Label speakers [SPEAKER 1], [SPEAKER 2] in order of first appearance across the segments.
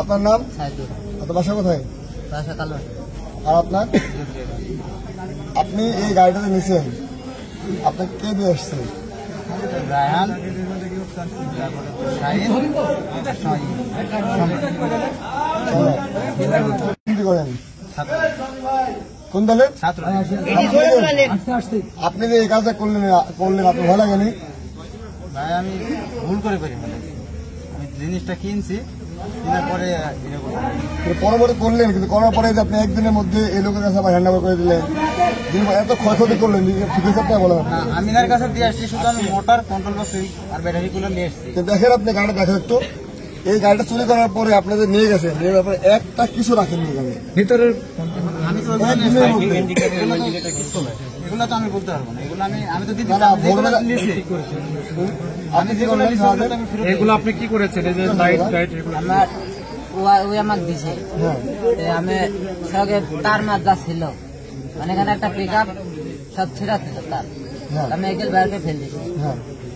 [SPEAKER 1] আপনার নাম? আপনার বাসা কোথায়? আর আপনার? আপনি এই গাড়িটাতে নিছেন, আপনাকে কে দিয়ে আসছে?
[SPEAKER 2] রায়হান
[SPEAKER 1] করেন কোন দলের? আপনি যে এই কাজটা করলেন আপনার ভালো লাগেনি?
[SPEAKER 2] ভাই আমি ভুল করে করি, মানে আমি জিনিসটা কিনছি, কেনার পরে
[SPEAKER 1] পরবর্তী করলেন, কিন্তু করার পরে যে আপনি একদিনের মধ্যে এই লোকের কাছে আবার হ্যান্ড ওভার করে দিলেন, এত ক্ষয়ক্ষতি করলেন, ঠিক আছে আপনার বলেন?
[SPEAKER 2] আমিনার কাছে দিয়ে আসছি, শুধু আমি মোটর কন্ট্রোল বক্স আর ব্যাটারি গুলো নিয়ে এসছি।
[SPEAKER 1] দেখেন আপনি গাড়িটা দেখেন একটু, এই গাড়িটা চুরি করার পরে আপনাদের নিয়ে গেছেন, নিয়ে যাওয়ার পরে একটা কিছু রাখেননি গাড়ি ভিতরে।
[SPEAKER 2] এগুলো তো আমি বলতে পারবো না, এগুলো আমি তো দিতে
[SPEAKER 3] এগুলো আপনি কি করেছেন? এই যে লাইট টাইট এগুলো
[SPEAKER 4] ওই আমাকে দিছে, আমি সঙ্গে তার মাঝা ছিল, মানে এখানে একটা পিক আপ সব ছিঁড়া ছিল তার, আমি এগুলো বাইরে ফেল দিছি।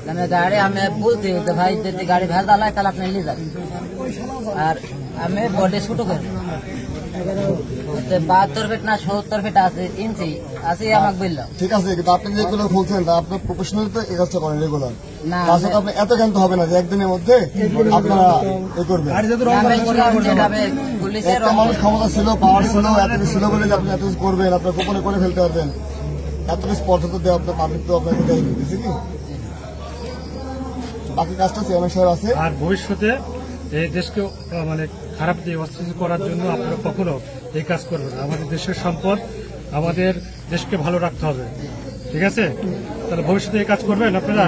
[SPEAKER 4] আমি গাড়ি আমি বলছি ভাই যদি গাড়ি ভেজা লাগে তাহলে আপনি নিয়ে যাবেন, আর আমি বডি শুটও করি 72 ফিট না 70 ফিট আছে ইঞ্চি আছে আমাকে বললো।
[SPEAKER 1] ঠিক আছে, কিন্তু আপনি যেগুলো বলছেন তা আপনার প্রফেশনাল তো এই কাজটা করেন রেগুলার,
[SPEAKER 4] না
[SPEAKER 1] আপনি এত জানতে হবে না যে একদিনের মধ্যে আপনারা এই করবেন। একটা মানুষ ক্ষমতা ছিল, পাওয়ার ছিল, এত কিছু ছিল বলে যে আপনি এত কিছু করবেন, আপনার গোপনে করে ফেলতে পারবেন, এত কিছু স্পর্ধা তো দেওয়া আপনার পাবলিক তো আপনাকে দেয়নি, বুঝছি কি? বাকি কাজটা চেয়ারম্যান সাহেব আছে।
[SPEAKER 3] আর ভবিষ্যতে এই দেশকে মানে খারাপ দিয়ে অস্থিতিশীল করার জন্য আপনারা কখনো এই কাজ করবেন না। আমাদের দেশের সম্পদ, আমাদের দেশকে ভালো রাখতে হবে, ঠিক আছে? তাহলে ভবিষ্যতে এই কাজ করবেন আপনারা?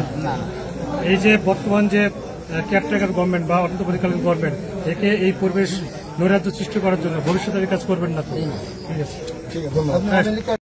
[SPEAKER 3] এই যে বর্তমান যে কেয়ারটেকার গভর্নমেন্ট বা অন্তর্বর্তীকালীন গভর্নমেন্ট একে এই পরিবেশ নৈরাজ্য সৃষ্টি করার জন্য ভবিষ্যতে এই কাজ করবেন না তো? ঠিক আছে,
[SPEAKER 1] ঠিক আছে, ধন্যবাদ।